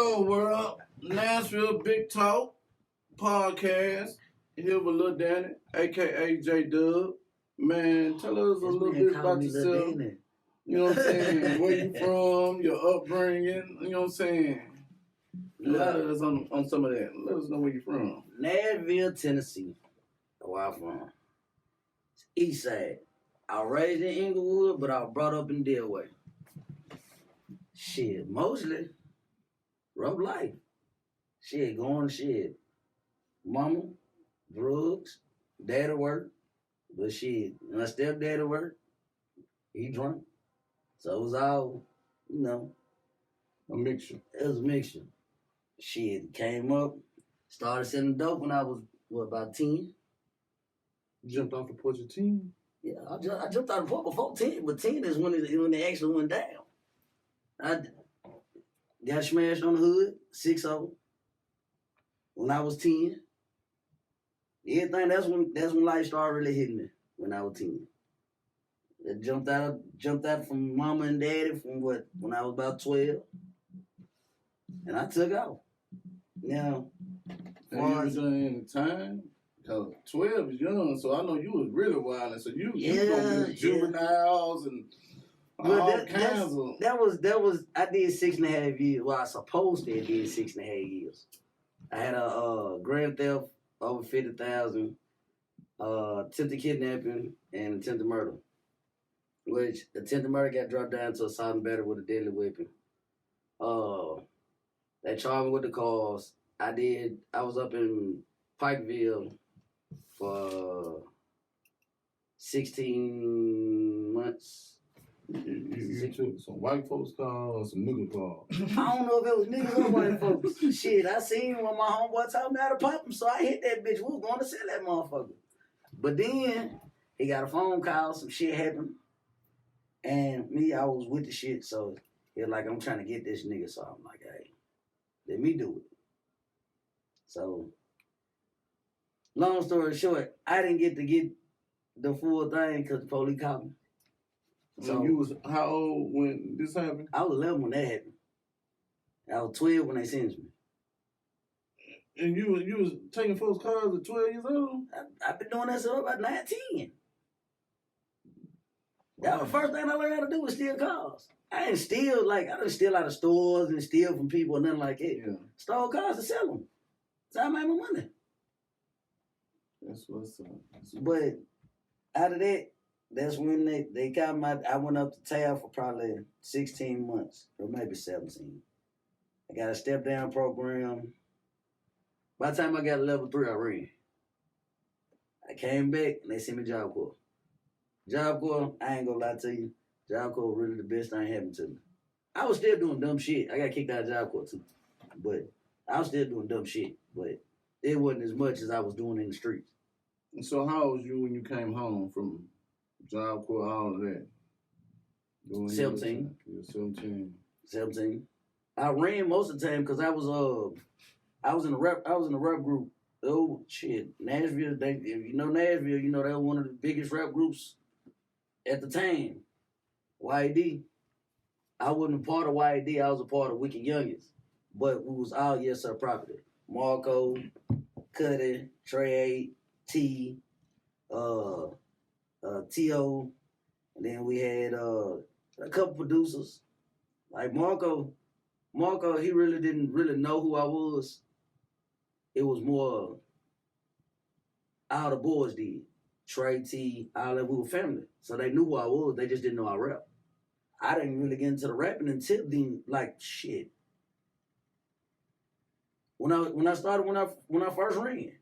Hello, world. Nashville Big Talk podcast. Here with Lil Danny, aka Dubb. Man, tell us a little bit about yourself. You know what I'm saying? Where you from, your upbringing, you know what I'm saying? Let us on some of that. Let us know where you from. Nashville, Tennessee. That's where I'm from. East side. I was raised in Inglewood, but I was brought up in Delaware. Shit, mostly rough life. Shit, going shit. Mama, drugs, dad at work. But shit, my stepdad at work, he drunk. So it was all, a mixture. It was a mixture. Shit, came up, started selling dope when I was, about 10? You jumped off the porch at 10? Yeah, I jumped out of the porch before 10, but 10 is when it actually went down. I got smashed on the hood, 6-0. When I was 10. Everything, that's when life started really hitting me, when I was 10. I jumped out from mama and daddy when I was about 12. And I took off. Now, and you was in the time? Because 12 is young, so I know you was really wild. So you going to juveniles and all kinds of... That was, I did 6.5 years. Well, I supposed to have did 6.5 years. I had a grand theft over 50,000, attempted kidnapping, and attempted murder. Which attempted murder got dropped down to assault and battery with a deadly weapon. They charged me with the cause. I was up in Pikeville for 16 months. You took some white folks call or some nigga call? I don't know if it was niggas or white folks. Shit, I seen when my homeboy told me how to pop him, so I hit that bitch. We was going to sell that motherfucker. But then he got a phone call, some shit happened. And me, I was with the shit, so he was like, I'm trying to get this nigga. So I'm like, hey, let me do it. So, long story short, I didn't get to get the full thing because the police caught me. So you was how old when this happened? I was 11 when that happened. I was 12 when they sentenced me. And you was taking folks' cars at 12 years old? I've been doing that since I was about 19. That was the first thing I learned how to do was steal cars. I didn't steal out of stores and steal from people and nothing like that. Yeah. Stole cars to sell them. That's how I made my money. That's what's up. But out of that, that's when they got I went up to tab for probably 16 months or maybe 17. I got a step down program. By the time I got level 3, I ran. I came back and they sent me Job Corps. Job Corps, I ain't gonna lie to you, Job Corps really the best thing happened to me. I was still doing dumb shit. I got kicked out of Job Corps too. But I was still doing dumb shit. But it wasn't as much as I was doing in the streets. And so how old was you when you came home from Job Corps, all of that? 17. You were 17. 17. I ran most of the time because I was in a rap group. Oh shit, Nashville. If you know Nashville, you know they were one of the biggest rap groups at the time. YD. I wasn't a part of YD. I was a part of Wicked Youngest, but we was all Yes Sir property. Marco, Cuddy, Trey, T, T.O., and then we had a couple producers. Like Marco, he really didn't really know who I was. It was more all the boys did. Trey, T, all that, we were family. So they knew who I was, they just didn't know I rap. I didn't really get into the rapping until then, like shit. When I first ran.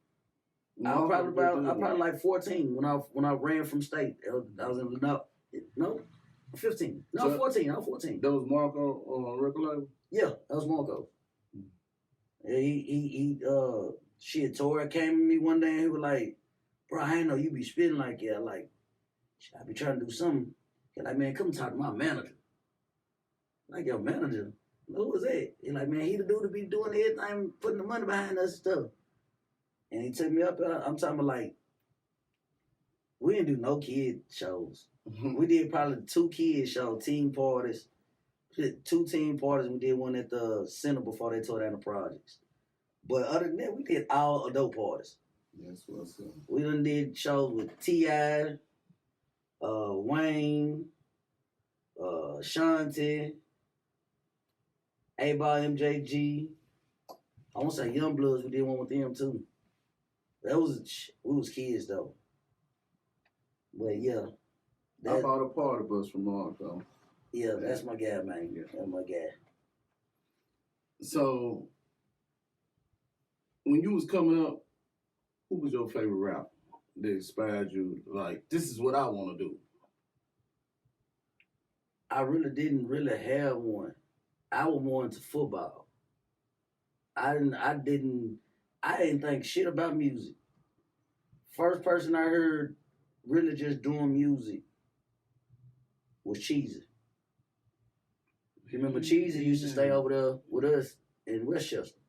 I was probably like 14 when I ran from state. I was in 15. No, 14. I was 14. That was Marco on record label? Yeah, that was Marco. He Tori came to me one day and he was like, bro, I ain't know you be spitting like that. Like, I be trying to do something. He's like, man, come talk to my manager. Like, your manager? Who was that? He's like, man, he the dude to be doing everything, putting the money behind us and stuff. And he took me up there. I'm talking about like, we didn't do no kid shows. We did probably 2 kid shows, team parties, 2 team parties. We did one at the center before they tore down the projects. But other than that, we did all adult parties. That's what's up. We done did shows with T.I., Wayne, Shanti, A-Ball, MJG. I want to say Young Bloods. We did one with them too. We was kids though. But yeah. I bought a party bus from Marco. Yeah, that's my guy, man. Yeah. That's my guy. So, when you was coming up, who was your favorite rapper that inspired you? Like, this is what I want to do. I really didn't have one. I was more into football. I didn't think shit about music. First person I heard really just doing music was Cheesy. You remember Cheesy used to stay over there with us in Westchester.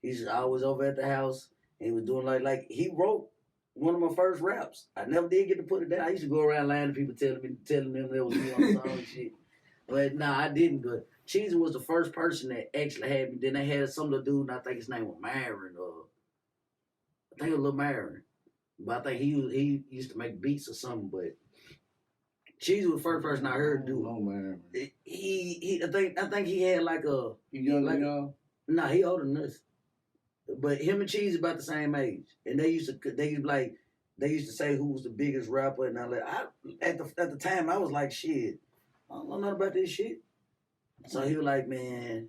He's always over at the house, and he was doing like he wrote one of my first raps. I never did get to put it down. I used to go around lying to people, telling them there was me on the song and shit. But nah, I didn't. But Cheesy was the first person that actually had me. Then they had some little dude, and I think his name was Myron, or I think it was Lil Myron. But I think he used to make beats or something. But Cheesy was the first person I heard do it. Oh man. I think he had like a. He younger than y'all? Nah, he older than us. But him and Cheesy about the same age, and they used to say who was the biggest rapper, and at the time I was like, shit, I don't know nothing about this shit. So he was like, man,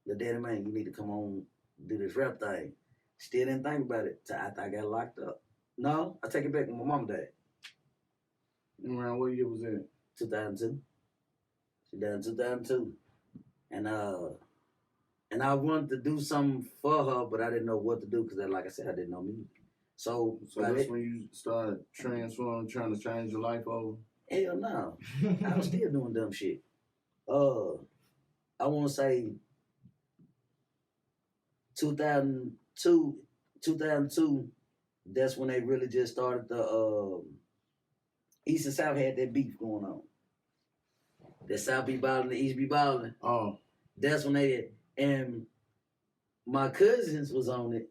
the daddy man, you need to come on do this rap thing. Still didn't think about it till after I got locked up. No, I take it back when my mom died. Around what year was that? 2002. She died in 2002, and I wanted to do something for her, but I didn't know what to do because, like I said, I didn't know music. So that's when you started transforming, trying to change your life over? Hell no. I was still doing dumb shit. I want to say 2002, that's when they really just started the East and South had that beef going on. The South be balling, the East be balling. Oh. That's when they did. And my cousins was on it.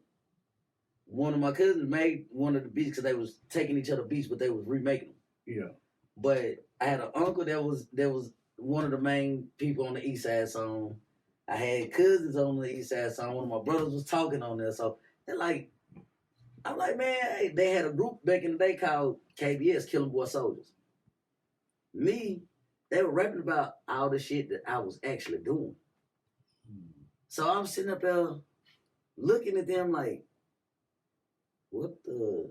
One of my cousins made one of the beats because they was taking each other beats, but they was remaking them. Yeah. But I had an uncle that was one of the main people on the East Side song. I had cousins on the East Side song. One of my brothers was talking on there. So they're like, I'm like, man, hey, they had a group back in the day called KBS, Killing Boy Soldiers. Me, they were rapping about all the shit that I was actually doing. So I'm sitting up there looking at them like, what the?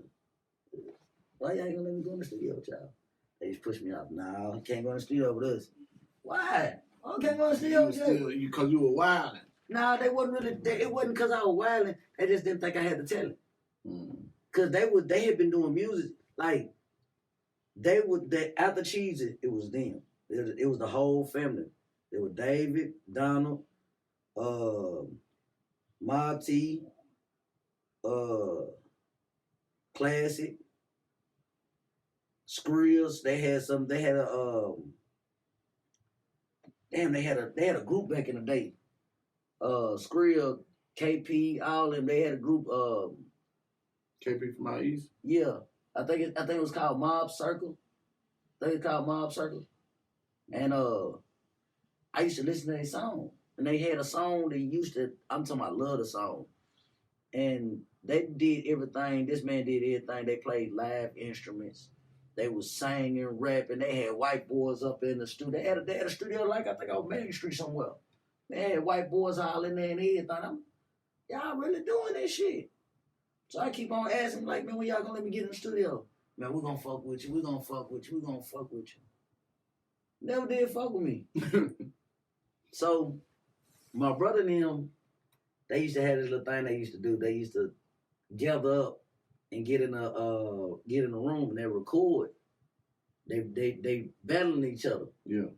Why y'all ain't gonna let me go in the studio, child? They just pushed me off. No, I can't go in the studio with us. Why? I can't go in the studio with you. Because you were wilding. No, they wasn't really. It wasn't because I was wilding. They just didn't think I had to tell it. Because they had been doing music. Like, after Cheesy, it was them. It was the whole family. It was David, Donald, Mob T, Classic, Skrills. They had a group back in the day. Skrill, KP, all of them. They had a group. KP from out east. Yeah, I think it was called Mob Circle. And I used to listen to their song. And they had a song I'm talking about, I love the song. And they did everything. This man did everything. They played live instruments. They was singing, rapping. They had white boys up in the studio. They had a studio like I think on Main Street somewhere. They had white boys all in there and everything. Y'all really doing this shit. So I keep on asking, like, man, when y'all gonna let me get in the studio? Man, we're gonna fuck with you. We're gonna fuck with you. We're gonna fuck with you. Never did fuck with me. So my brother and them, they used to have this little thing they used to do. They used to gather up and get in a room and they record. They battling each other. Yeah.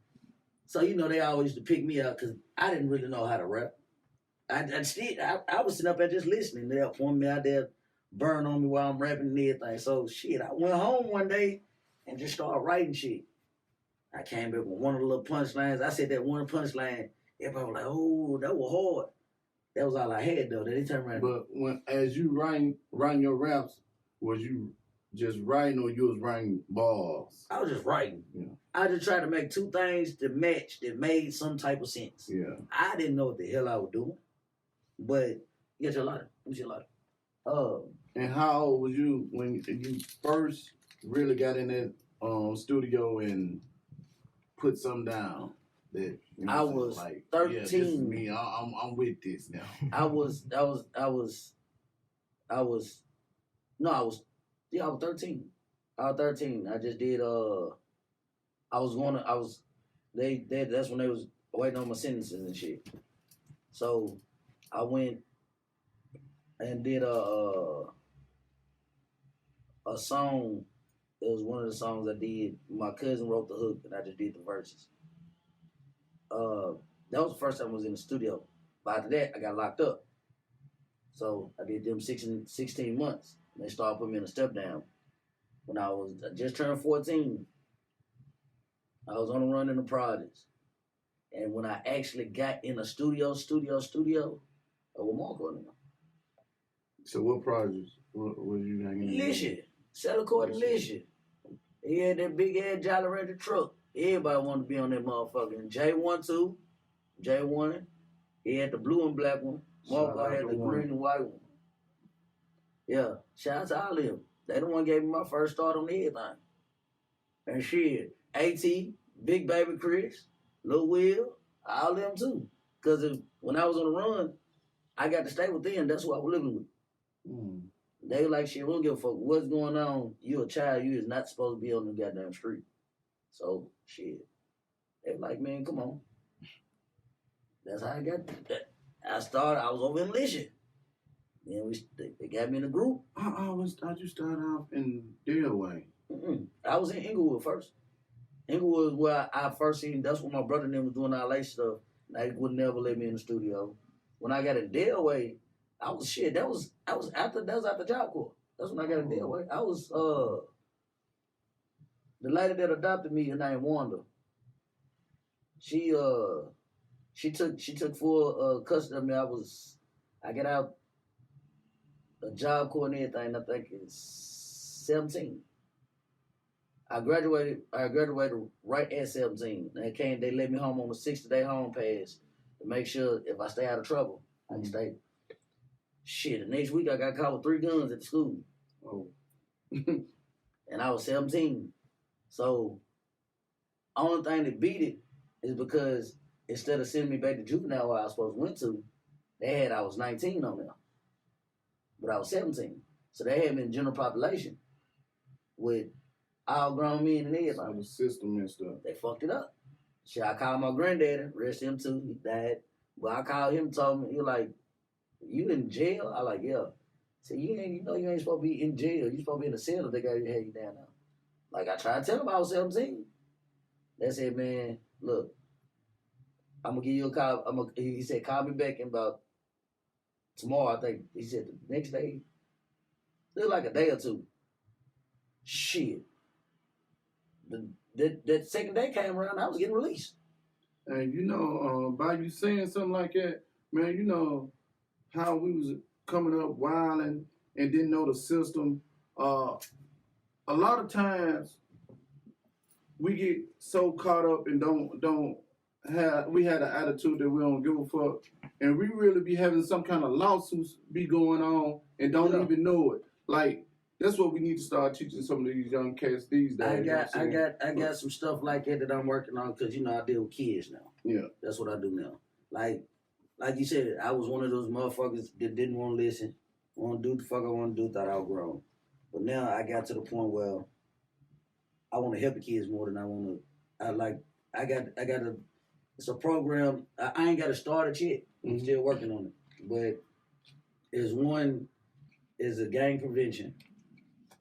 So they always used to pick me up because I didn't really know how to rap. I was sitting up there just listening. They'll point me out there, burn on me while I'm rapping and everything. So shit, I went home one day and just started writing shit. I came back with one of the little punchlines. I said that one punchline. Everybody was like, "Oh, that was hard." That was all I had though. Then they turned around. But as you writing your raps, was you just writing or you was writing bars? I was just writing. Yeah. I just tried to make two things that matched that made some type of sense. Yeah. I didn't know what the hell I was doing, but get your lighter. Get your lighter. And how old was you when you first really got in that studio and put something down? That I was like 13. Yeah, this is me. I'm with this now. I was 13. I was 13. I just did that's when they was waiting on my sentences and shit. So I went and did a song. It was one of the songs I did. My cousin wrote the hook and I just did the verses. That was the first time I was in the studio. But after that, I got locked up. So I did them 16 months. And they started putting me in a step down. When I just turned 14, I was on the run in the projects. And when I actually got in a studio, with Marco now. So what projects? What you hanging in? Lisha. Settle Court and Lisha. He had that big ass Jolly Rancher truck. Everybody wanted to be on that motherfucker. J1 too. J1. He had the blue and black one. Marco had the green and white one. Yeah. Shout out to all of them. They the one gave me my first start on everything. And shit. AT, Big Baby Chris, Lil Will, all them too. Because when I was on the run, I got to stay with them. That's who I was living with. Mm. They were like, shit, we don't give a fuck what's going on. You a child. You is not supposed to be on the goddamn street. So, shit. They were like, man, come on. That's how I got that. I was over in Lisha. Then they got me in a group. How'd you start off in Delaware? I was in Inglewood first. Inglewood was where I first seen, that's when my brother and them was doing our late stuff. They would never let me in the studio. When I got in Delaware, that was after Job Corps. That's when I got in Delaware. I was the lady that adopted me, her name Wanda. She took full custody of me. I got out a Job Corps and everything. I think it's 17. I graduated right at 17. They let me home on a 60-day home pass to make sure if I stay out of trouble, I can stay. Shit, the next week I got caught with 3 guns at the school. Oh. And I was 17. So, only thing that beat it is because instead of sending me back to juvenile where I was supposed to went to, I was 19 on there. But I was 17. So they had me in general population with all grown men and everything. So the system and stuff. They fucked it up. Shit, I called my granddaddy, rest him too, he died. But I called him and told me, he was like, you in jail? I like, yeah. So you ain't supposed to be in jail. You supposed to be in a cell if they got you down now. Like I tried to tell him I was 17. They said, man, look, I'm gonna give you a call. He said, call me back in about tomorrow. I think he said the next day. It was like a day or two. Shit. That second day came around, I was getting released. And by you saying something like that, man, how we was coming up wilding and didn't know the system. A lot of times we get so caught up and we had an attitude that we don't give a fuck, and we really be having some kind of lawsuits be going on and don't even know it. Like that's what we need to start teaching some of these young cats these days. I got some stuff like that I'm working on because I deal with kids now. Yeah, that's what I do now. Like you said, I was one of those motherfuckers that didn't want to listen, want to do the fuck I want to do, thought I was grown. But now I got to the point where I want to help the kids more than I want to. It's a program. I ain't got it started yet. I'm still working on it. But is a gang prevention.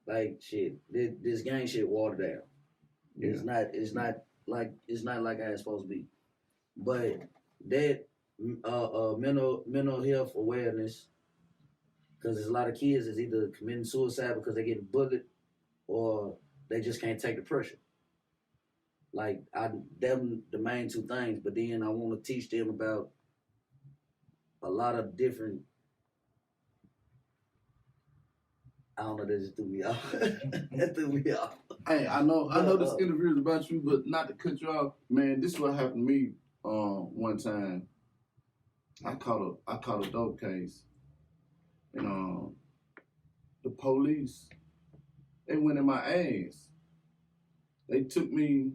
Like shit, this gang shit watered down. Yeah. It's not like how it's supposed to be. But that mental health awareness, because there's a lot of kids that's either committing suicide because they're getting bullied or they just can't take the pressure. Like them the main two things, but then I want to teach them about a lot of different. I don't know. That just threw me off. That threw me off. Hey, I know this interview is about you, but not to cut you off, man. This is what happened to me. One time, I caught a dope case, and the police, they went in my ass. They took me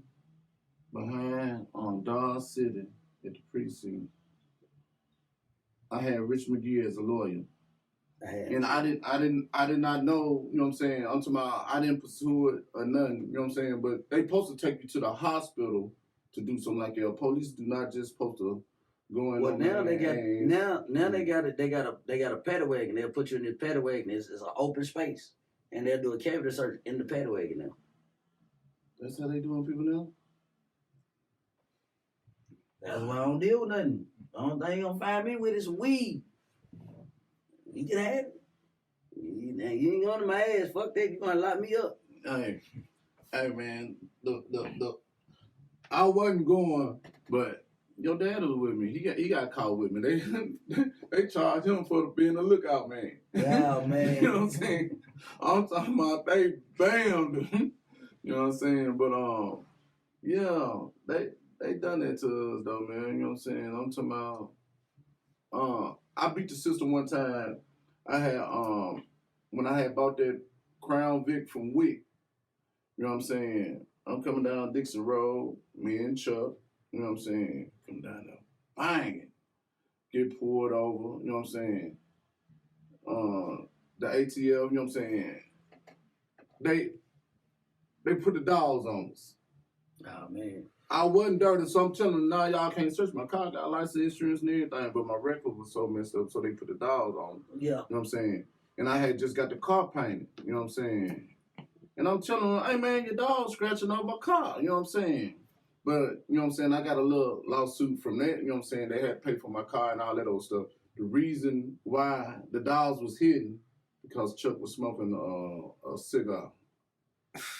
behind Dodge City at the precinct. I had Rich McGee as a lawyer. And I did not know, you know what I'm saying, until I didn't pursue it or nothing, you know what I'm saying, but they supposed to take you to the hospital to do something like that. Police do not just supposed to go in. Well, now they got a paddy wagon. They'll put you in this paddy wagon. It's an open space, and they'll do a cavity search in the paddy wagon now. That's how they doing people now? That's why I don't deal with nothing. The only thing you gonna find me with is weed. You can have it. You ain't going to my ass. Fuck that. You gonna lock me up. Hey man, I wasn't going, but your dad was with me. He got caught with me. They charged him for being a lookout man. Yeah, man. You know what I'm saying? I'm talking about they bammed him. You know what I'm saying? But yeah, they done that to us though, man. You know what I'm saying? I'm talking about I beat the system one time. I had when I had bought that Crown Vic from Wick. You know what I'm saying? I'm coming down Dixon Road, me and Chuck, you know what I'm saying? Come down there, banging, get pulled over, you know what I'm saying? The ATL, you know what I'm saying? They put the dogs on us. Oh man. I wasn't dirty, so I'm telling them, nah, y'all can't search my car. I got license, insurance, and everything, but my record was so messed up, so they put the dogs on. Yeah. You know what I'm saying? And I had just got the car painted, you know what I'm saying? And I'm telling them, hey, man, your dog's scratching up my car, you know what I'm saying? But, you know what I'm saying, I got a little lawsuit from that, you know what I'm saying? They had to pay for my car and all that old stuff. The reason why the dogs was hidden, because Chuck was smoking a cigar.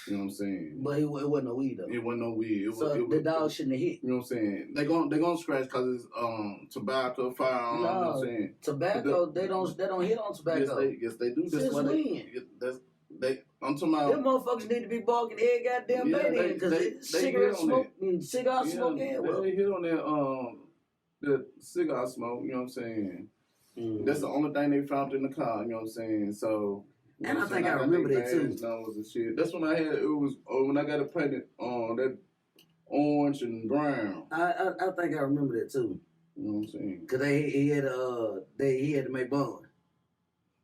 You know what I'm saying? But it wasn't no weed though. It wasn't no weed. The dog shouldn't have hit. You know what I'm saying? They gonna scratch because it's tobacco, firearm. You know what I'm saying? Tobacco, they don't hit on tobacco. Yes they do. Since when? I'm talking about them motherfuckers need to be barking every goddamn day because cigarette smoke and cigar smoke everywhere. They hit on the cigar smoke. You know what I'm saying? Mm. That's the only thing they found in the car. You know what I'm saying? So. And I think I remember that too. And shit. That's when I had it was when I got it painted on that orange and brown. I think I remember that too. You know what I'm saying? Cause he had to make bond.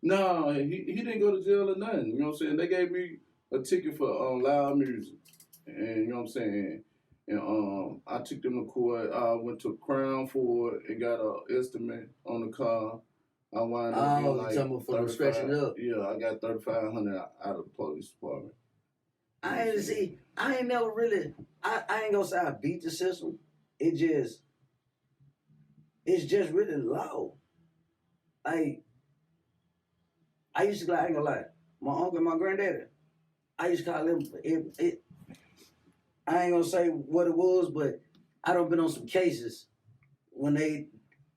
No, he didn't go to jail or nothing. You know what I'm saying? They gave me a ticket for loud music, and you know what I'm saying. And I took them to court. I went to Crown for it and got an estimate on the car. I wound up getting like talking for the scratching up. Yeah, I got $3,500 out of the police department. I ain't never really. I ain't gonna say I beat the system. It's just really low. I used to, I ain't gonna lie, my uncle and my granddaddy, I used to call them, I ain't gonna say what it was, but I done been on some cases when they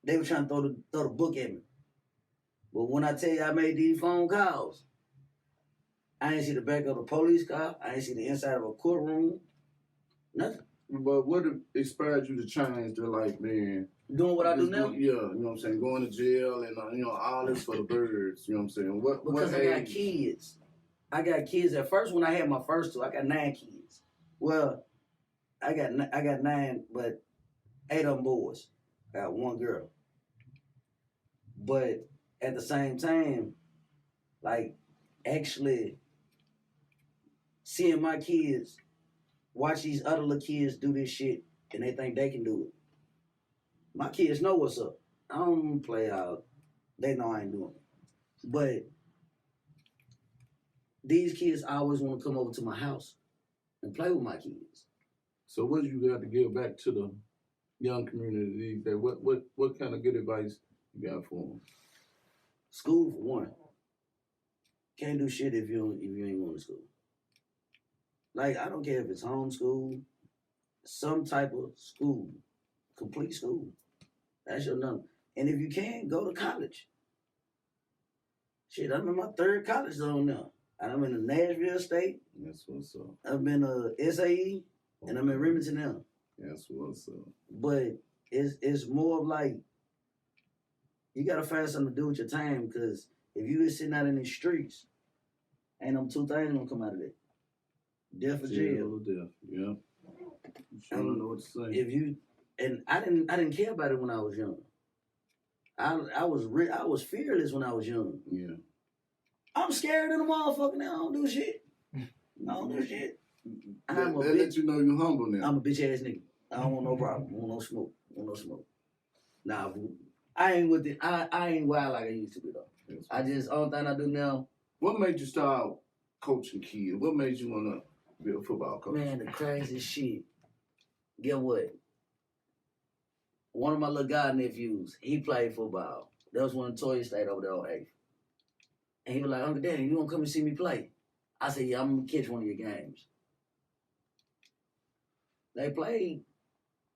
were trying to throw the book at me. But when I tell you I made these phone calls, I ain't see the back of the police car, I ain't see the inside of a courtroom, nothing. But what inspired you to change to like, man? Doing what I do now? Yeah, you know what I'm saying? Going to jail and, all this for the birds, you know what I'm saying? Because I got kids. I got kids. At first, when I had my first two, I got 9 kids. Well, I got 9, but 8 of them boys. I got 1 girl. But at the same time, like, actually seeing my kids watch these other little kids do this shit and they think they can do it. My kids know what's up. I don't play out. They know I ain't doing it. But these kids always want to come over to my house and play with my kids. So what you got to give back to the young community these days? What kind of good advice you got for them? School for one. Can't do shit if you ain't going to school. Like, I don't care if it's homeschool, some type of school, complete school. That's your number. And if you can, go to college. Shit, I'm in my third college zone now. And I'm in the Nashville State. That's what's up. I've been SAE, and I'm in Remington now. That's what's up. But it's more of like, you gotta find something to do with your time, because if you just sitting out in these streets, ain't them two things gonna come out of it. Death or jail. Death. Yeah. You sure know what to say. If you and I didn't care about it when I was young. I was fearless when I was young. Yeah. I'm scared of the motherfucker now. I don't do shit. I don't do shit. That let you know you're humble now. I'm a bitch ass nigga. I don't want no problem. I want no smoke. Nah, I ain't with it. I ain't wild like I used to be though. Yes. I just, only thing I do now. What made you start coaching kids? What made you want to be a football coach? Man, the craziest shit. Get what? One of my little god nephews, he played football. That was when Toya stayed over there on 8th. And he was like, Uncle Danny, you want to come and see me play? I said, yeah, I'm going to catch one of your games. They played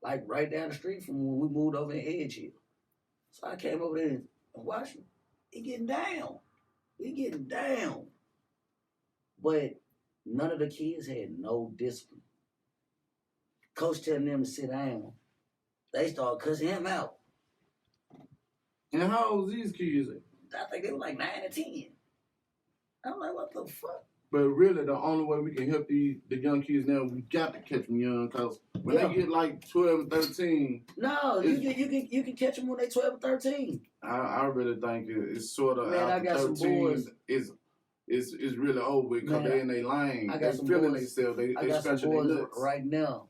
like right down the street from when we moved over in Edge Hill. So I came over there and watched him. He getting down. But none of the kids had no discipline. Coach telling them to sit down. They started cussing him out. And how old was these kids? I think they were like 9 and 10. I'm like, what the fuck? But really, the only way we can help the young kids now, we got to catch them young, because when they get like 12 and 13... No, you can catch them when they 12 and 13. I really think it's sort of, man, after 13 is really over because they're in their lane. They feeling themselves. They scratching their nuts. Right now,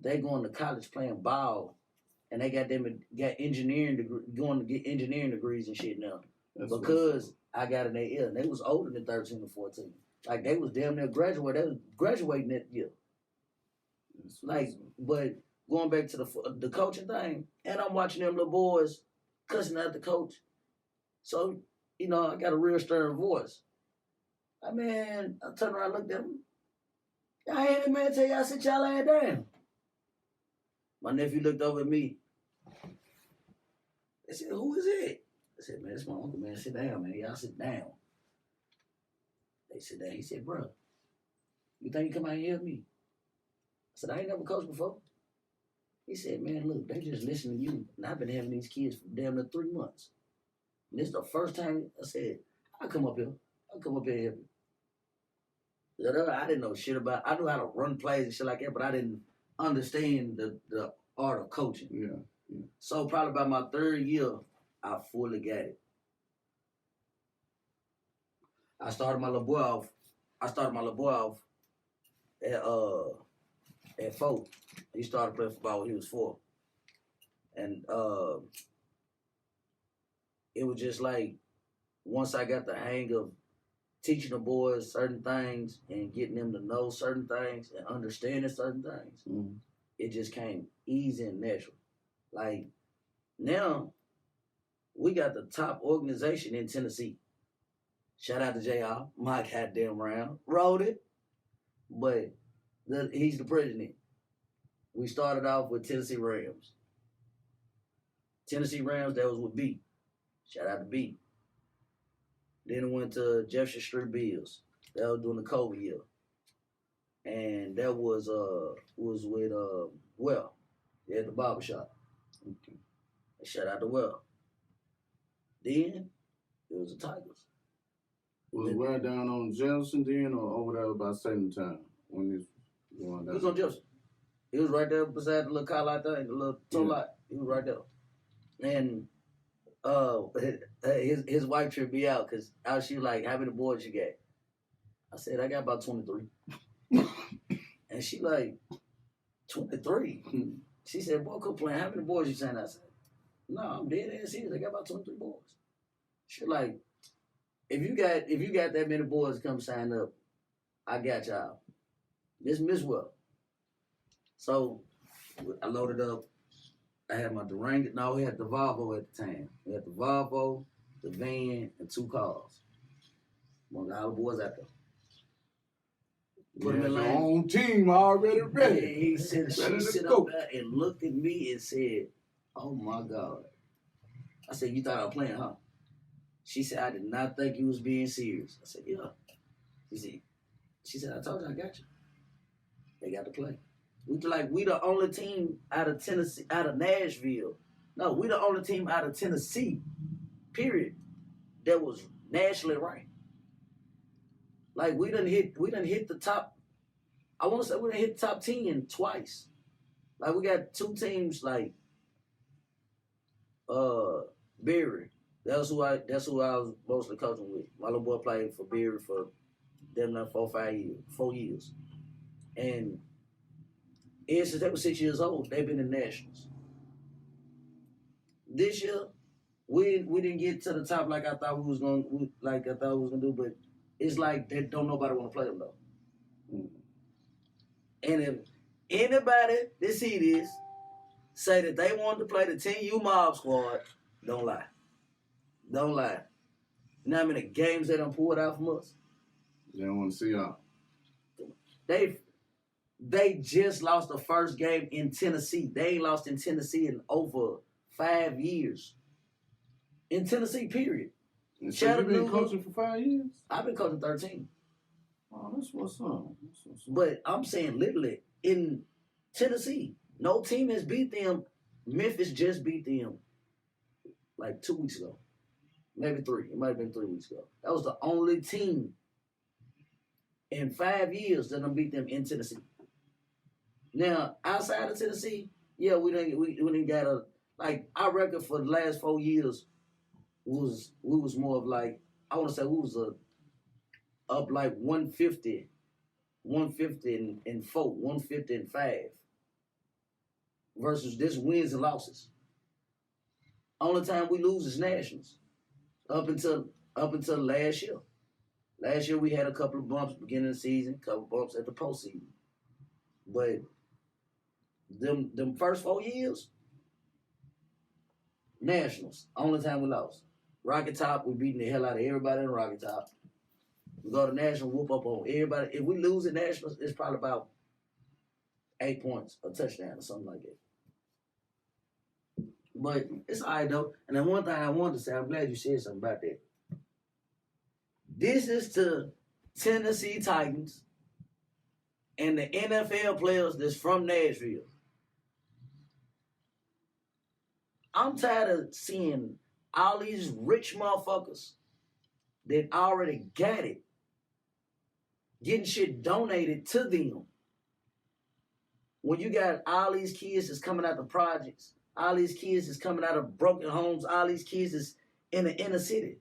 they going to college playing ball, and they got engineering going to get engineering degrees and shit now. That's because I got in their ear, and they was older than 13 or 14. Like, they was damn near graduating. They was graduating that year. Like, but going back to the coaching thing, and I'm watching them little boys cussing out the coach. So, I got a real stern voice. I turned around and looked at him. I ain't the man tell y'all sit y'all ass down. My nephew looked over at me. They said, who is it? I said, man, it's my uncle, man. Sit down, man. Y'all sit down. They sit down. He said, bro, you think you come out here and help me? I said, I ain't never coached before. He said, man, look, they just listen to you. And I've been having these kids for damn near 3 months. And this is the first time I said, I'll come up here and help you. I didn't know shit about, I knew how to run plays and shit like that, but I didn't understand the art of coaching. Yeah. So probably by my 3rd year, I fully got it. I started my little boy off at 4. He started playing football when he was 4. And it was just like, once I got the hang of teaching the boys certain things and getting them to know certain things and understanding certain things, it just came easy and natural. Like, now, we got the top organization in Tennessee. Shout out to JR, my goddamn round. Wrote it, but he's the president. We started off with Tennessee Rams. Tennessee Rams, that was with B. Shout out to B. Then it went to Jefferson Street Bills. That was during the COVID year. And that was with they had the barbershop. Okay. Shout out to Well. Then it was the Tigers. Was it right down on Jefferson then, or over there by Salem Town when it was going down? It was on Jefferson. It was right there beside the little car lot there, the little tow lot. It was right there. And his wife tripped me out because she was like, how many boys you got? I said, I got about 23. And she like, 23? She said, boy, quit playing. How many boys you saying? I said, no, I'm dead ass serious. I got about 23 boys. She like, if you got that many boys come sign up, I got y'all. This Miss Well. So I loaded up. I had my Durango. No, we had the Volvo at the time. We had the Volvo, the van, and 2 cars. One of all the boys out there. Put him in your line. own team already ready. And he said, she sit up there and looked at me and said, "Oh my God." I said, "You thought I was playing, huh?" She said, "I did not think you was being serious." I said, "Yeah." She said, "I told you I got you." They got to play. We the only team out of Tennessee, out of Nashville. No, we the only team out of Tennessee, period, that was nationally ranked. Like we done hit the top. I want to say we done hit the top 10 twice. Like we got two teams like Berry. That's who I was mostly coaching with. My little boy played for Berry for them 4 years. And since they were 6 years old, they've been in nationals. This year, we didn't get to the top like I thought we was gonna do, but it's like they don't nobody want to play them though. And if anybody that see this say that they wanted to play the 10U Mob Squad, don't lie. Don't lie. You know how many games they done pulled out from us? They don't want to see y'all. They just lost the first game in Tennessee. They ain't lost in Tennessee in over 5 years. In Tennessee, period. And so you been coaching for 5 years? I've been coaching 13. Oh, that's what's up. But I'm saying literally in Tennessee, no team has beat them. Memphis just beat them like 2 weeks ago. Maybe 3. It might have been 3 weeks ago. That was the only team in 5 years that done beat them in Tennessee. Now, outside of Tennessee, yeah, we didn't got a, like, our record for the last 4 years we was more of like, I want to say we was up like 150 and 4, 150 and 5 versus this wins and losses. Only time we lose is nationals up until last year. Last year we had a couple of bumps beginning of the season, couple of bumps at the postseason. But them first 4 years, nationals, only time we lost. Rocket Top, we beating the hell out of everybody in Rocket Top. We go to national, whoop up on everybody. If we lose at nationals, it's probably about 8 points, a touchdown or something like that. But it's all right, though. And then one thing I wanted to say, I'm glad you said something about that. This is to Tennessee Titans and the NFL players that's from Nashville. I'm tired of seeing all these rich motherfuckers that already got it getting shit donated to them. When you got all these kids that's coming out of projects, all these kids that's coming out of broken homes, all these kids that's in the inner city,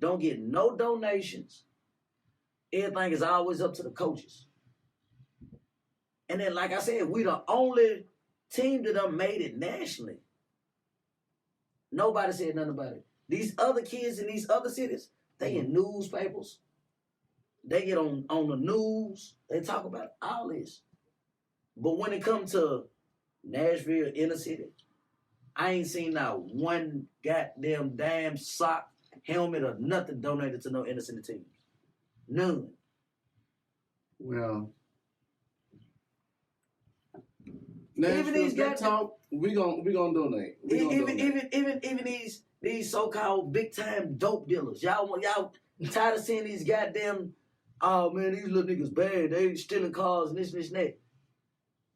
don't get no donations. Everything is always up to the coaches. And then, like I said, we the only team that done made it nationally. Nobody said nothing about it. These other kids in these other cities, they in newspapers. They get on the news. They talk about all this. But when it comes to Nashville inner city, I ain't seen not one goddamn damn sock, helmet, or nothing donated to no inner city teams. None. Well, Nashville, even these guys talk. We gonna donate. Even these so-called big time dope dealers. Y'all tired of seeing these goddamn, oh man, these little niggas bad. They stealing cars and this and that.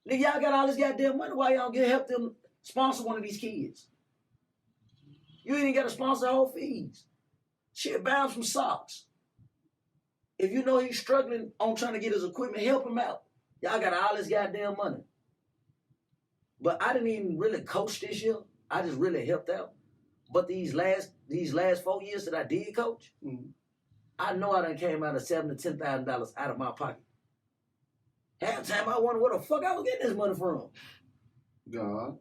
Nigga, y'all got all this goddamn money. Why y'all get help them sponsor one of these kids? You ain't got to sponsor the whole fees. Shit, buy him some socks. If you know he's struggling on trying to get his equipment, help him out. Y'all got all this goddamn money. But I didn't even really coach this year. I just really helped out. But these last 4 years that I did coach, I know I done came out of $7,000 to $10,000 out of my pocket. Half the time I wonder where the fuck I was getting this money from. God.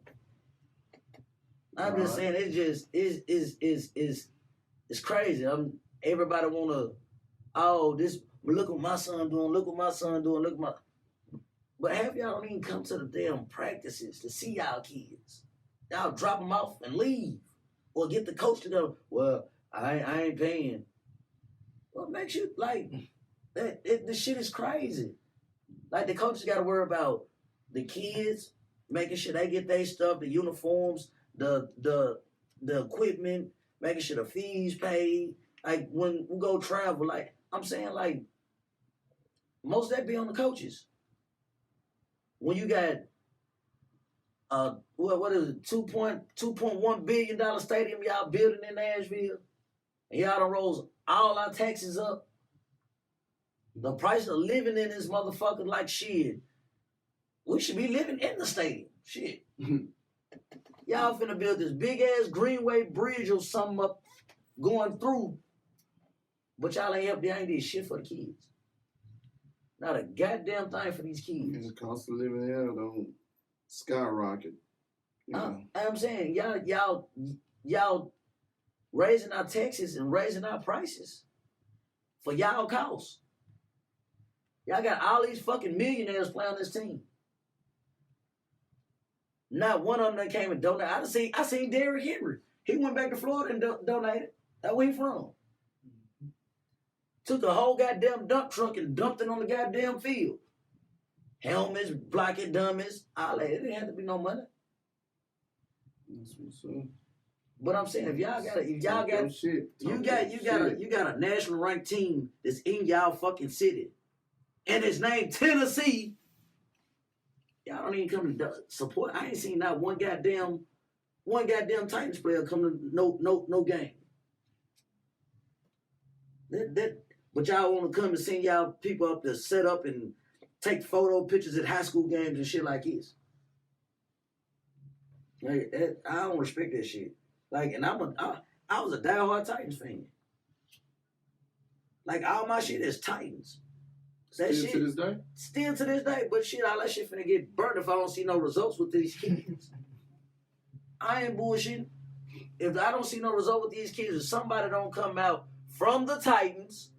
I'm just saying it just it's crazy. Everybody wanna, look what my son doing, look at my. But half y'all don't even come to the damn practices to see y'all kids. Y'all drop them off and leave. Or get the coach to go, well, I ain't paying. What makes you, like, The shit is crazy. Like the coaches got to worry about the kids, making sure they get their stuff, the uniforms, the equipment, making sure the fees paid. Like when we go travel, like I'm saying, like most of that be on the coaches. When you got what is it, $2.1 billion stadium y'all building in Nashville, and y'all done rose all our taxes up. The price of living in this motherfucker like shit. We should be living in the stadium. Shit. Y'all finna build this big ass Greenway Bridge or something up going through. But y'all ain't did shit for the kids. Not a goddamn thing for these kids. And the cost of living there don't skyrocket. I'm saying y'all raising our taxes and raising our prices for y'all costs. Y'all got all these fucking millionaires playing on this team. Not one of them that came and donated. I seen Derrick Henry. He went back to Florida and donated. That's where he from. Took a whole goddamn dump truck and dumped it on the goddamn field. Helmets, blocket dummies, all that. It didn't have to be no money. That's what's up. But I'm saying, if y'all got a national ranked team that's in y'all fucking city, and it's named Tennessee, y'all don't even come to support. I ain't seen not one goddamn Titans player come to no game. But y'all want to come and send y'all people up to set up and take photo pictures at high school games and shit like this. Like, I don't respect that shit. Like, and I was a diehard Titans fan. Like, all my shit is Titans. Still to this day? Still to this day. But shit, all that shit finna get burnt if I don't see no results with these kids. I ain't bullshitting. If I don't see no result with these kids, if somebody don't come out from the Titans,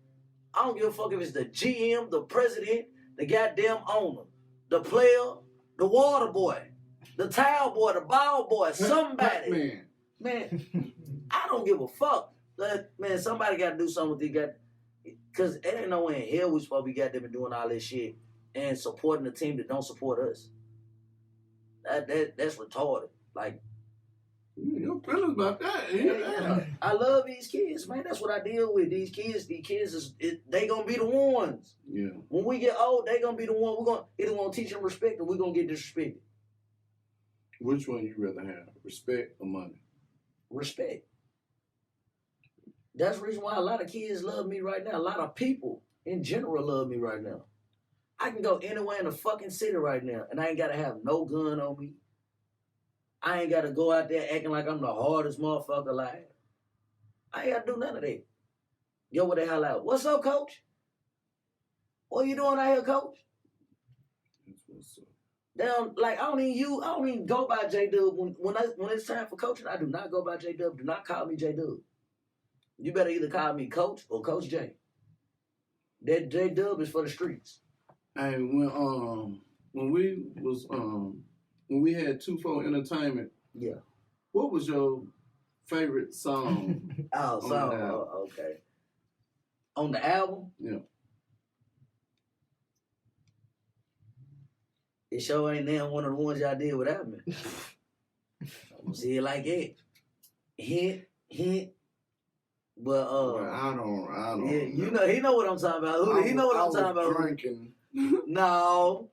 I don't give a fuck if it's the GM, the president, the goddamn owner, the player, the water boy, the towel boy, the ball boy, somebody. Man, I don't give a fuck. Man, somebody got to do something with these guys. Because it ain't no way in hell we supposed to be goddamn doing all this shit and supporting the team that don't support us. That's retarded. Like, your feelings about that. Yeah. I love these kids, man. That's what I deal with. These kids they gonna be the ones. Yeah. When we get old, they gonna be the one. We're gonna either gonna teach them respect or we're gonna get disrespected. Which one you rather have? Respect or money? Respect. That's the reason why a lot of kids love me right now. A lot of people in general love me right now. I can go anywhere in the fucking city right now and I ain't gotta have no gun on me. I ain't got to go out there acting like I'm the hardest motherfucker alive. I ain't got to do none of that. Yo, what the hell out? What's up, coach? What you doing out here, coach? That's what's up. Damn, like, I don't even go by J-Dubb. When it's time for coaching, I do not go by J-Dubb. Do not call me J-Dubb. You better either call me Coach or Coach J. That J-Dubb is for the streets. Hey, when we had 2-4 Entertainment, yeah. What was your favorite song? Okay. On the album? Yeah. It sure ain't now one of the ones y'all did without me. I'm gonna see it like that. Hint. But I don't. Yeah, you know, he know what I'm talking about. He know what I'm talking about. Drinking. No.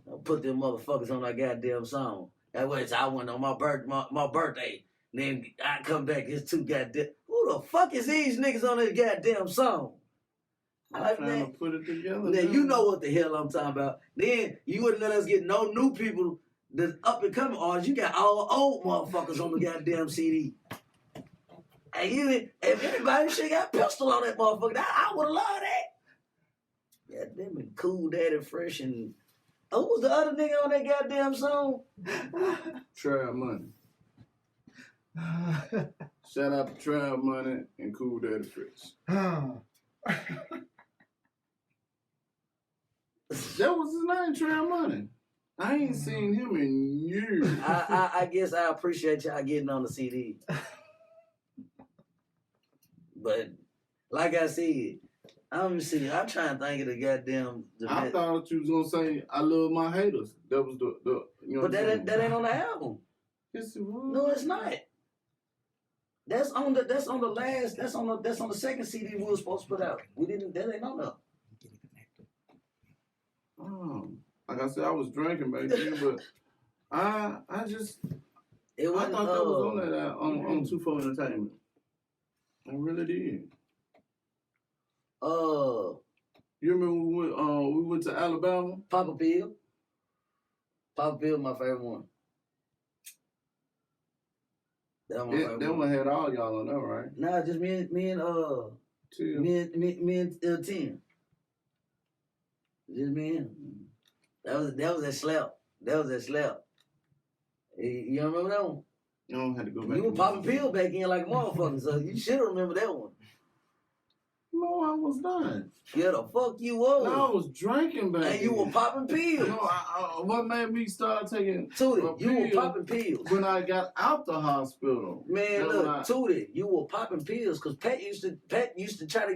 I'll put them motherfuckers on that goddamn song. That way, I went on my birthday. Then I come back, it's too goddamn. Who the fuck is these niggas on this goddamn song? I'm trying to put it together. Then you know what the hell I'm talking about. Then you wouldn't let us get no new people that's up and coming artists. You got all old motherfuckers on the goddamn CD. And if anybody should got pistol on that motherfucker, I would have loved that. Yeah, them and Cool Daddy Fresh and who was the other nigga on that goddamn song? Trav Money. Shout out to Trav Money and Cool Daddy Fresh. That was his name, Trav Money. I ain't seen him in years. I guess I appreciate y'all getting on the CD. But like I said, I'm trying to think of the goddamn. I thought you was gonna say I love my haters. That was the you know. But that ain't on the album. Yes, it was. No, it's not. That's on the second CD we were supposed to put out. That ain't on there. Like I said, I was drinking back then, but I thought that was on that on 2-4 Entertainment. I really did. You remember we went to Alabama? Papa Pill. Papa Pill, my favorite one. That one had all y'all on there, right? Nah, just me and Tim. Just me and him. That was that slap. You don't remember that one? You don't have to go back. You were popping pills back in like a motherfucker, so you should remember that one. No, I was not. Yeah, the fuck you was. No, I was drinking back and you were popping pills. No, what made me start taking Tootie, you were popping pills. When I got out the hospital. Man, look, Tootie, you were popping pills because Pat used to try to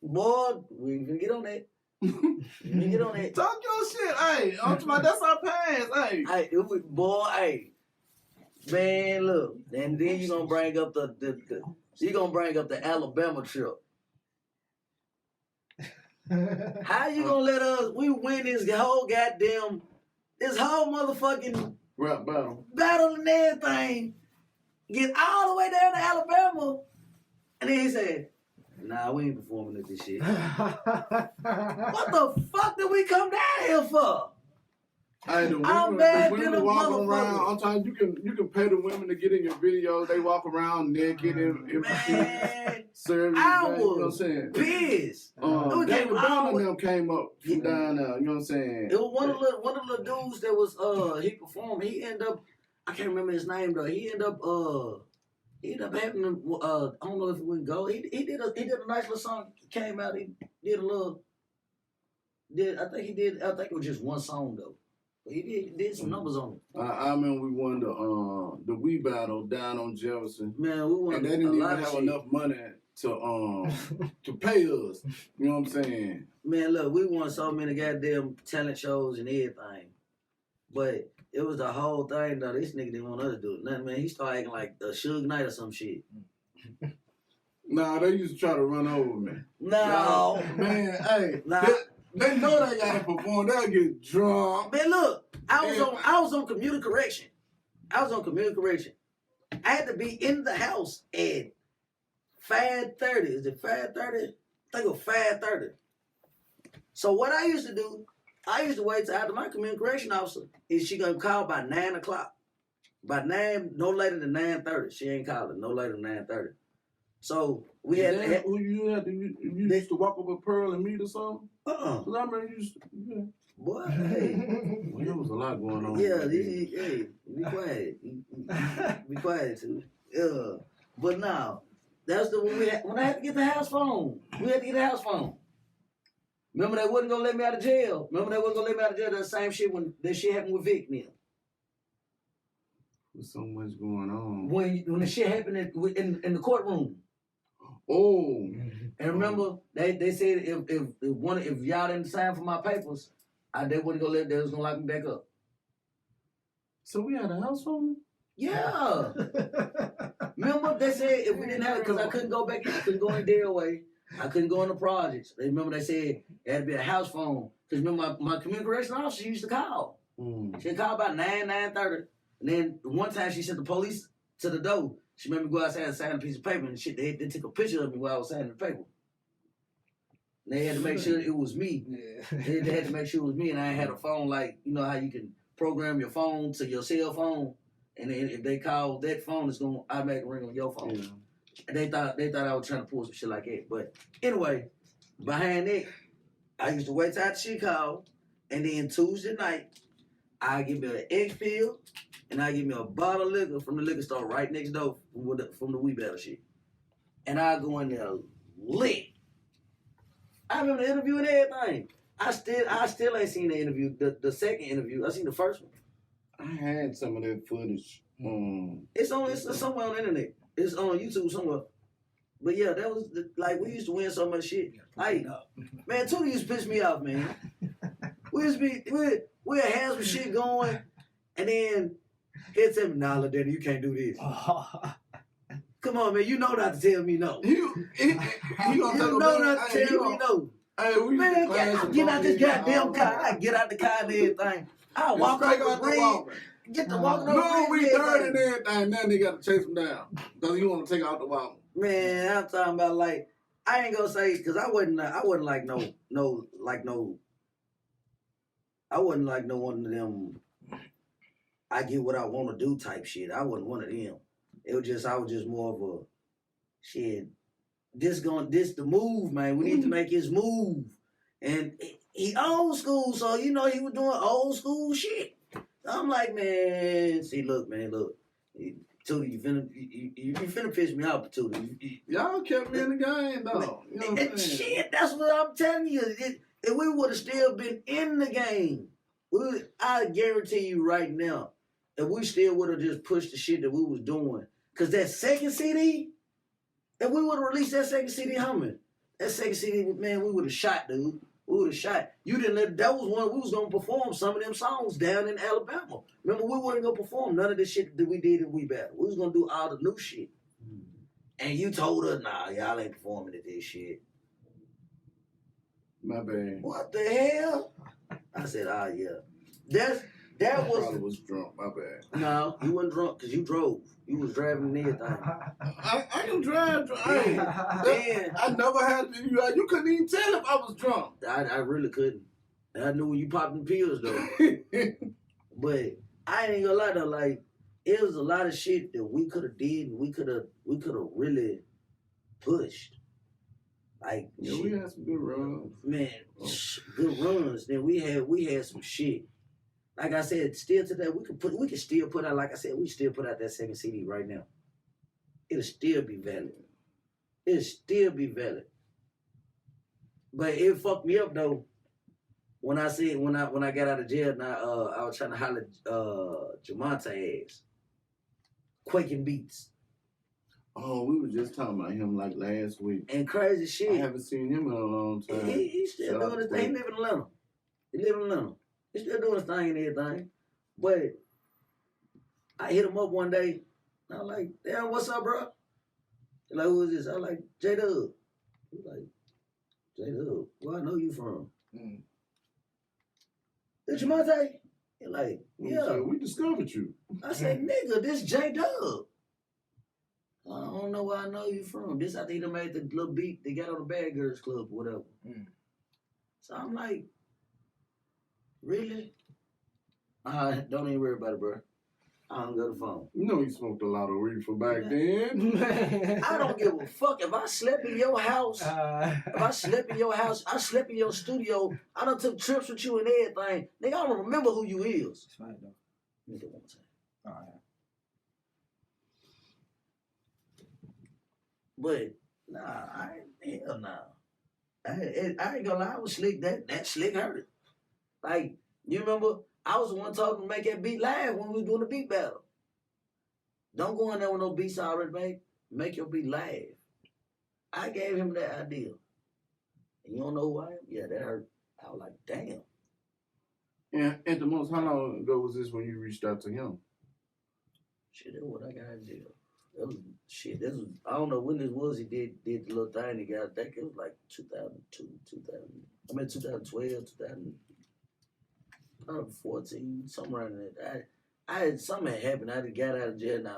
boy, we ain't gonna get on that. Get on that. Talk your shit, hey. That's our past, hey. Hey, man, look, and then you gonna bring up the Alabama trip. How you gonna let us? We win this whole motherfucking rap battle and everything. Get all the way down to Alabama, and then he said, "Nah, we ain't performing at this shit." What the fuck did we come down here for? Hey, the women walking around. I'm telling you, you can pay the women to get in your videos. They walk around naked and serving. I was you know what I'm saying? Pissed. David Brown and them came up from down there. You know what I'm saying? It was one of the dudes that was he performed. He ended up, I can't remember his name though. He ended up having I don't know if it went gold. He did a nice little song. He came out. He did a little. I think it was just one song though. But he did some numbers on it. I remember we won the Wii battle down on Jefferson. Man, we won. And they didn't even have enough money to pay us. You know what I'm saying? Man, look, we won so many goddamn talent shows and everything. But it was the whole thing though. This nigga didn't want us to do it. Nothing, man. He started acting like a Suge Knight or some shit. Nah, they used to try to run over me. No. Man, hey. Nah. They know they gotta perform. They'll get drunk. Man, look, I was on community correction. I had to be in the house at 5:30. Is it 5:30? I think it was 5:30. So what I used to do, I used to wait till after my community correction officer is she gonna call by 9 o'clock. By 9, no later than 9:30. She ain't calling no later than 9:30. So we had you used to walk up with Pearl and meet or something? Cause I remember you used to, yeah. Boy, hey. Well, there was a lot going on. Yeah, hey, be quiet. Be quiet too. Yeah. But now, that's the when I had to get the house phone. We had to get the house phone. Remember they wasn't gonna let me out of jail. That same shit when that shit happened with Vic now. There's so much going on. When the shit happened in the courtroom. Oh. And remember, they said if y'all didn't sign for my papers, they wasn't gonna they was gonna lock me back up. So we had a house phone? Yeah. Remember they said if we didn't have it, because I couldn't go back, I couldn't go in Delaware, I couldn't go in the projects. Remember they said it had to be a house phone. Because remember my community correction officer used to call. She'd call about 9:30. And then one time she sent the police to the door. She made me go outside and sign a piece of paper and shit. They took a picture of me while I was signing the paper. And they had to make sure it was me. Yeah. They had to make sure it was me, and I had a phone like, you know how you can program your phone to your cell phone, and then if they call that phone, it's gonna automatically ring on your phone. Yeah. And they thought I was trying to pull some shit like that. But anyway, behind that, I used to wait till after she called, and then Tuesday night, I give me an egg pill. And I give me a bottle of liquor from the liquor store right next door from the Wee Battle shit. And I go in there lit. I remember the interview and everything. I still ain't seen the interview, the second interview. I seen the first one. I had some of that footage. It's somewhere on the internet. It's on YouTube somewhere. But yeah, that was like we used to win so much shit. Like, man, Tootie used to piss me off, man. We'd have some shit going, and then he'd tell me, "Nah, Daddy, you can't do this." Come on, man, you know not to tell me no. You know not to tell me no. Hey, man, get out this goddamn car. I get out the car and everything. I walk out the ring. Get the walking over. No, we third and everything. Now they got to chase him down because you want to take out the walk. Man, I'm talking about like I ain't gonna say because I wasn't like no I wasn't like no one of them. I get what I want to do type shit. I wasn't one of them. I was just more of a shit. This the move, man. We need to make his move. And he old school, so he was doing old school shit. I'm like, man, see, look, man, look. Tootie, you finna piss me off, Tootie. Y'all kept me in the game, though. You know what I'm saying? Shit, that's what I'm telling you. If we would have still been in the game, I guarantee you right now, if we still would have just pushed the shit that we was doing. Because that second CD, if we would have released that second CD humming, that second CD, man, we would have shot, dude. We would have shot. You didn't let, that was one, we was going to perform some of them songs down in Alabama. Remember, we wasn't going to perform none of the shit that we did in We Battle. We was going to do all the new shit. And you told us, nah, y'all ain't performing at this shit. My bad. What the hell? I said, yeah. That was... probably was drunk, my bad. No, you wasn't drunk because you drove. You was driving and everything. I can drive. I never had to. You couldn't even tell if I was drunk. I really couldn't. I knew when you popping pills though. But I ain't gonna lie though. Like it was a lot of shit that we could have did. And we could have really pushed. Like yeah, we had some good runs. Man, good runs. Then we had some shit. Like I said, still today, we can still put out, like I said, we still put out that second CD right now. It'll still be valid. It'll still be valid. But it fucked me up though. When I got out of jail, and I was trying to holler Jamonte ass. Quaking Beats. Oh, we were just talking about him like last week. And crazy shit. I haven't seen him in a long time. He's still doing his thing. He live in Atlanta. He's still doing his thing and everything. But I hit him up one day. And I'm like, damn, what's up, bro? He's like, who is this? I'm like, J-Dubb. He's like, J-Dubb, where I know you from? It's Jamonte? He's like, yeah. We discovered you. I said, nigga, this J-Dubb. I don't know where I know you from. This, I think they made the little beat they got on the Bad Girls Club or whatever. So I'm like, really? Don't even worry about it, bro. I don't got the phone. You know you smoked a lot of reefer back then. I don't give a fuck if I slept in your house. If I slept in your house, I slept in your studio. I done took trips with you and everything. Nigga, I don't remember who you is. It's fine though. Nigga, one time. All right. But hell nah. I ain't gonna lie, I was slick. That slick hurt. Like, you remember, I was the one talking to make that beat live when we was doing the beat battle. Don't go in there with no beats already made. Make your beat live. I gave him that idea. And you don't know who I am? Yeah, that hurt. I was like, damn. And at the most, how long ago was this when you reached out to him? Shit, that's what I got in jail. This was, I don't know when this was. He did the little thing he got. I think it was like 2002, 2012, 2014, somewhere in there. Something had happened. I just got out of jail and I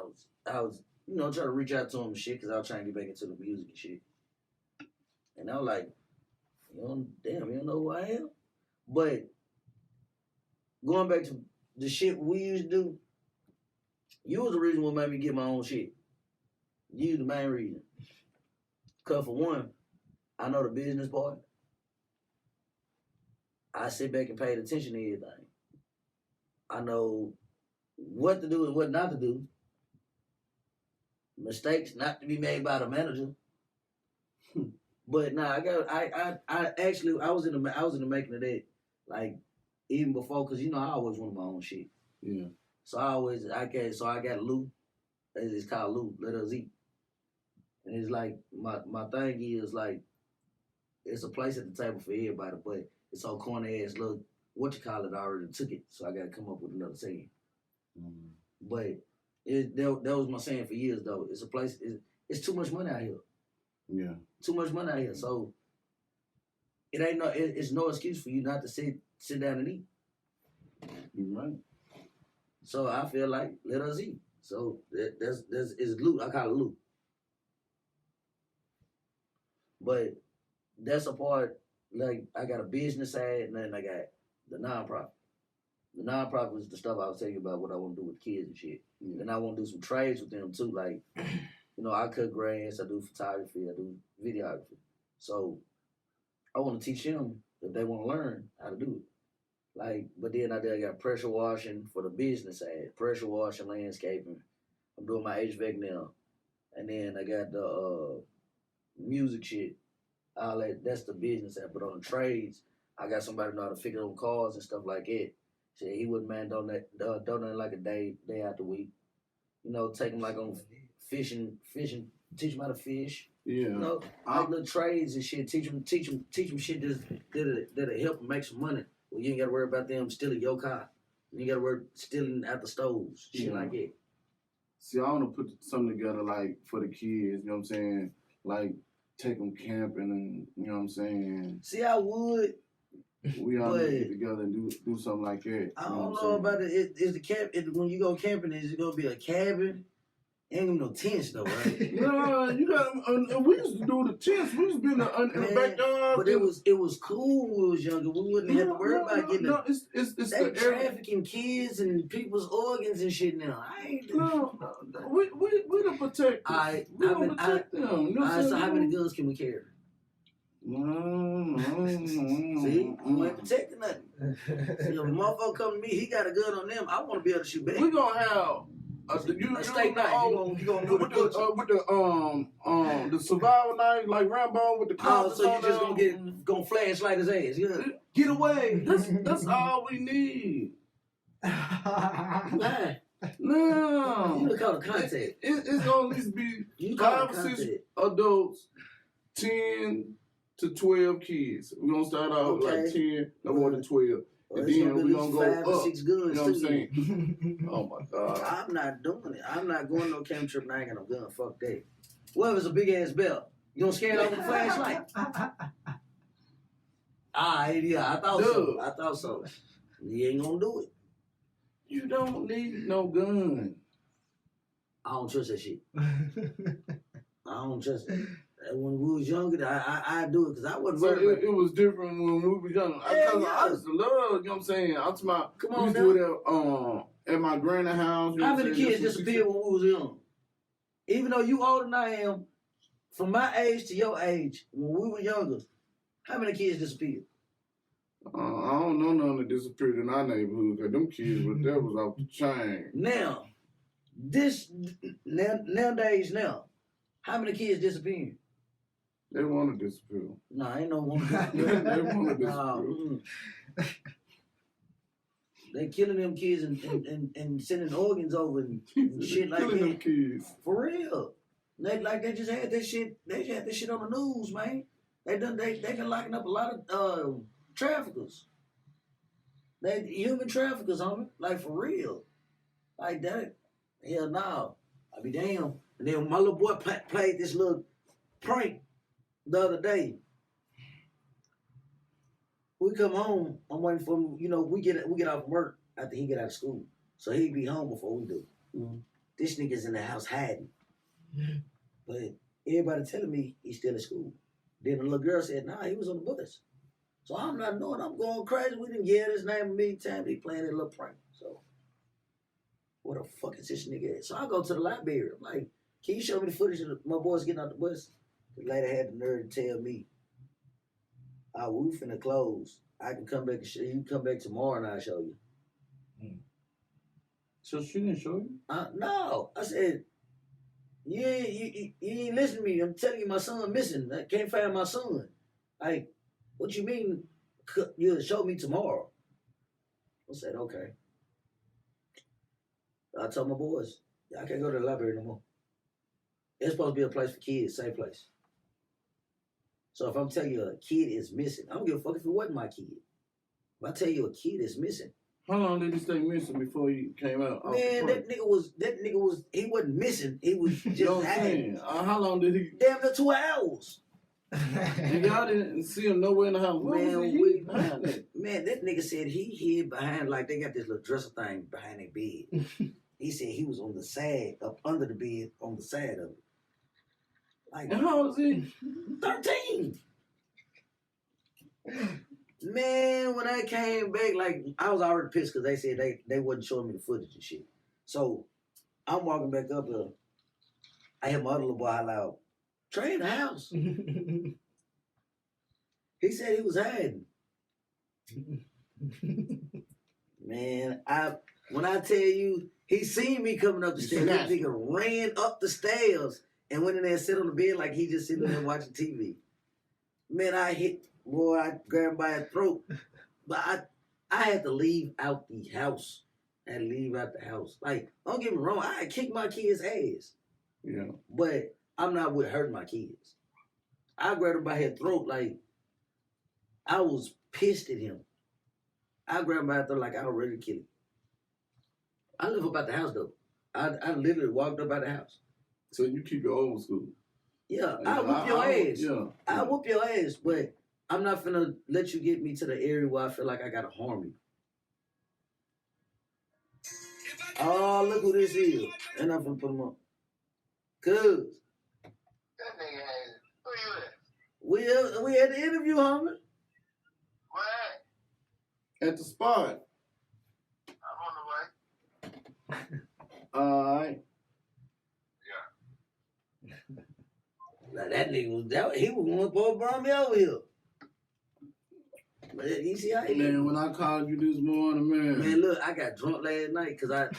was trying to reach out to him and shit because I was trying to get back into the music and shit. And I was like, damn, you don't know who I am? But going back to the shit we used to do, you was the reason what made me get my own shit. You the main reason. Because for one, I know the business part. I sit back and pay attention to everything. I know what to do and what not to do. Mistakes not to be made by the manager. But nah, I was in the making of that, like even before, cause I always wanted my own shit. Yeah. So I got Lou. It's called Lou. Let Us Eat. And it's like my thing is like it's a place at the table for everybody, but it's so corny ass look what you call it I already took it, so I gotta come up with another saying. Mm. But that was my saying for years though. It's a place. It's too much money out here. Yeah. Too much money out here. So it's no excuse for you not to sit down and eat. You're right. So I feel like let us eat. So that's it's loot. I call it loot. But that's a part. Like I got a business side, and then I got the nonprofit. The nonprofit is the stuff I was telling you about what I want to do with kids and shit. Mm-hmm. And I want to do some trades with them too. Like, I cut grass, I do photography, I do videography. So I want to teach them if they want to learn how to do it. Like, but then I got pressure washing for the business side, pressure washing, landscaping. I'm doing my HVAC now. And then I got the music shit. All that's the business side. But on the trades, I got somebody who know how to figure on cars and stuff like that. Shit, he wouldn't mind donate like a day out the week. Take him like on fishing, teach him how to fish. Yeah. Like little trades and shit. Teach them shit that'll help them make some money. Well, you ain't got to worry about them stealing your car. You ain't got to worry stealing out the stores, shit like that. See, I want to put something together like for the kids. You know what I'm saying? Like take them camping and you know what I'm saying. See, I would. We all need to get together and do something like that. I don't know about it. Is the camp? When you go camping, is it gonna be a cabin? Ain't gonna be no tents though, right? No, you got. We used to do the tents. We used to be in the backyard. But it was cool when we was younger. We wouldn't have to worry about getting. No, it's they trafficking kids and people's organs and shit now. I ain't. No, we the protectors. We don't protect them. So how many guns can we carry? See, you ain't protecting nothing. See, if a motherfucker come to me, he got a gun on them. I want to be able to shoot back. We gonna have a steak knife. You gonna put with the survival knife like Rambo with the compass. So you just gonna flashlight his ass? Yeah. Get away. That's all we need. Why? No. You look call it contact. It's gonna at least be 5 or 6 adults, 10 to 12 kids. We're going to start out like 10, no more than 12. And then we're going to go 5 or 6 guns. You know what I'm saying? Oh, my God. I'm not doing it. I'm not going no camp trip and I ain't got no gun. Fuck that. What if it's a big-ass belt? You going to scare it off with a flashlight? Yeah, I thought so. You ain't going to do it. You don't need no gun. I don't trust that shit. I don't trust it. When we was younger, I do it because I wasn't worried. It was different when we was younger. I used to love, you know what I'm saying? I'm talking about, come on, we used to do that at my granny house. How many kids disappeared when we was young? Even though you older than I am, from my age to your age, when we were younger, how many kids disappeared? I don't know none that disappeared in our neighborhood because them kids that was off the chain. Now, nowadays, how many kids disappeared? They want to disappear. No, ain't no one to disappear. They want to disappear. They killing them kids and sending organs over and shit like that. Killing them kids. For real. They just had that shit. They had this shit on the news, man. They been locking up a lot of traffickers. They human traffickers, homie. Like for real. Like that. Hell no. I be damn. And then my little boy played this little prank the other day. We come home. I'm waiting for him. We get off work after he get out of school, so he be home before we do. Mm-hmm. This nigga's in the house hiding, but everybody telling me he's still in school. Then the little girl said, "Nah, he was on the bus." So I'm not knowing. I'm going crazy with him. Yeah, his name a million times. He playing that little prank. So what the fuck is this nigga at? So I go to the library. I'm like, "Can you show me the footage of my boys getting out the bus?" The lady had the nerve to tell me, we finna close. I can come back and show you. You can come back tomorrow and I'll show you. So she didn't show you? No. I said, you ain't listening to me. I'm telling you my son missing. I can't find my son. Like, what you mean you'll show me tomorrow? I said, okay. I told my boys, I can't go to the library no more. It's supposed to be a place for kids, safe place. So if I'm telling you a kid is missing, I don't give a fuck if it wasn't my kid. If I tell you a kid is missing. How long did he stay missing before he came out? Man, that nigga was, he wasn't missing. He was just hiding. How long did he? Damn near 2 hours. And y'all didn't see him nowhere in the house. Man, that nigga said he hid behind, like they got this little dresser thing behind their bed. He said he was on the side, up under the bed, on the side of it. Like, and how old is he? 13. Man, when I came back, like, I was already pissed because they said they wasn't showing me the footage and shit. So, I'm walking back up there. I hear my other little boy holler out, Trey in the house. He said he was hiding. Man, when I tell you, he seen me coming up the stairs, that nigga ran up the stairs and went in there and sat on the bed like he just sitting there watching TV. Man, I grabbed him by his throat. But I had to leave out the house. I had to leave out the house. Like, don't get me wrong, I had kicked my kid's ass. Yeah. But I'm not with hurting my kids. I grabbed him by his throat like I was pissed at him. I grabbed him by his throat like I was ready to kill him. I live up at the house though. I literally walked up at the house. So you keep your old school. Yeah, I whoop your ass. Yeah. I whoop your ass, but I'm not finna let you get me to the area where I feel like I gotta harm you. Oh, look who this is. And I'm finna put him up. Cuz. That nigga has who you at? We had the interview, homie. Where? At the spot. I'm on the way. Alright. Yeah. Now that nigga he was one supposed to bring me over here. But you see how he Man, when I called you this morning, man. Man, look, I got drunk last night because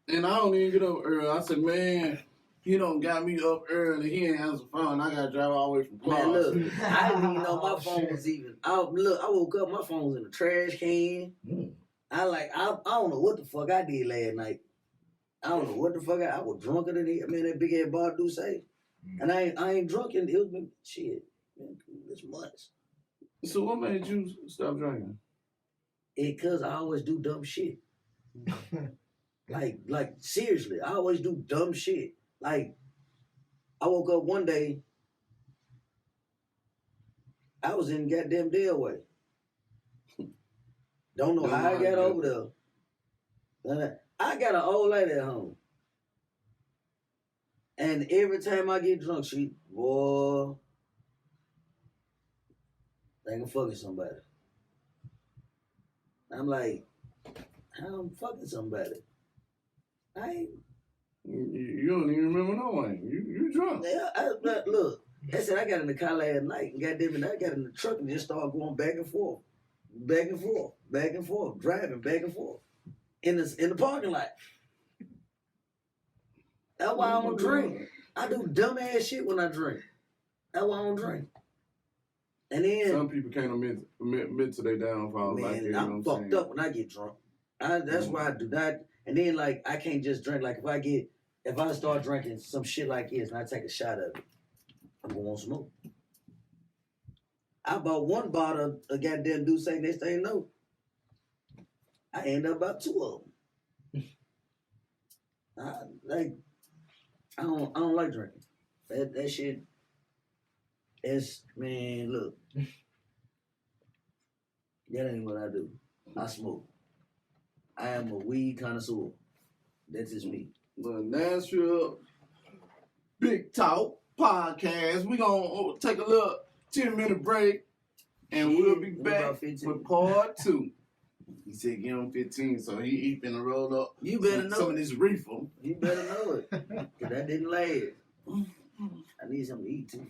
And I don't even get up early. I said, man, he done got me up early. He ain't answer the phone. I got to drive all the way from Clark. Man, look, I didn't even know my phone was even out. Look, I woke up, my phone was in the trash can. I don't know what the fuck I did last night. I don't know what the fuck I was drunker than he. I mean, that big ass bar do say. And I ain't drunk in it was been shit. Man, this months. So what made you stop drinking? Cause I always do dumb shit. like seriously, I always do dumb shit. Like I woke up one day, I was in goddamn Delaware. Don't know how I got over there. I got an old lady at home. And every time I get drunk, she, boy, think I'm fucking somebody. I'm like, how I'm fucking somebody? I ain't. You don't even remember no one. You drunk. Yeah, look, I said I got in the car last night, and goddamn it, I got in the truck and just started going back and forth, back and forth, back and forth, driving back and forth in the parking lot. That's why I don't drink. I do dumb ass shit when I drink. That's why I don't drink. And then some people can't admit to their downfall. Man, like that, I'm fucked up when I get drunk. That's why I do that. And then like I can't just drink. Like if I start drinking some shit like this and I take a shot of it, I'm gonna smoke. I bought one bottle of goddamn Douce. Next thing you know, I end up about 2 of them. I don't like drinking. That shit. Man, look. That ain't what I do. I smoke. I am a weed connoisseur. That's just me. The Nashville Big Talk Podcast. We're going to take a little 10-minute break, and we'll be back with part 2. He said give him 15, so he finna roll up you better know some of this reefer. You better know it. Because that didn't last. I need something to eat, too.